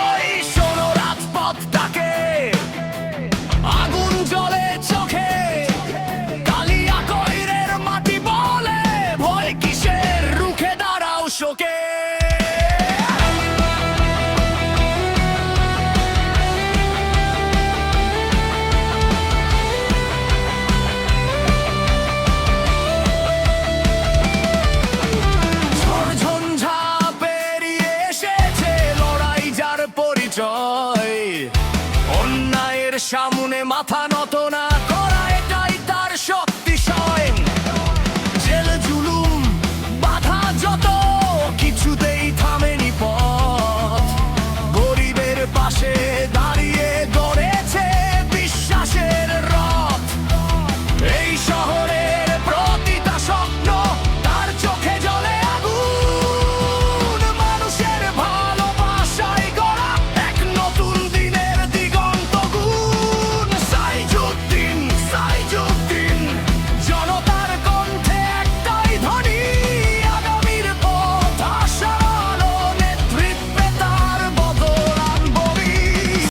ওই শোনো রাজপথ ডাকে, আগুন জ্বলে চোখে, কালিয়া কইরের মাটি বলে ভয় কিসের, রুখে দাঁড়াও শোকে। ঝড়-ঝঞ্ঝা পেরিয়ে এসেছে লড়াই যার পরিচয়, অন্যায়ের সামনে মাথা নত না।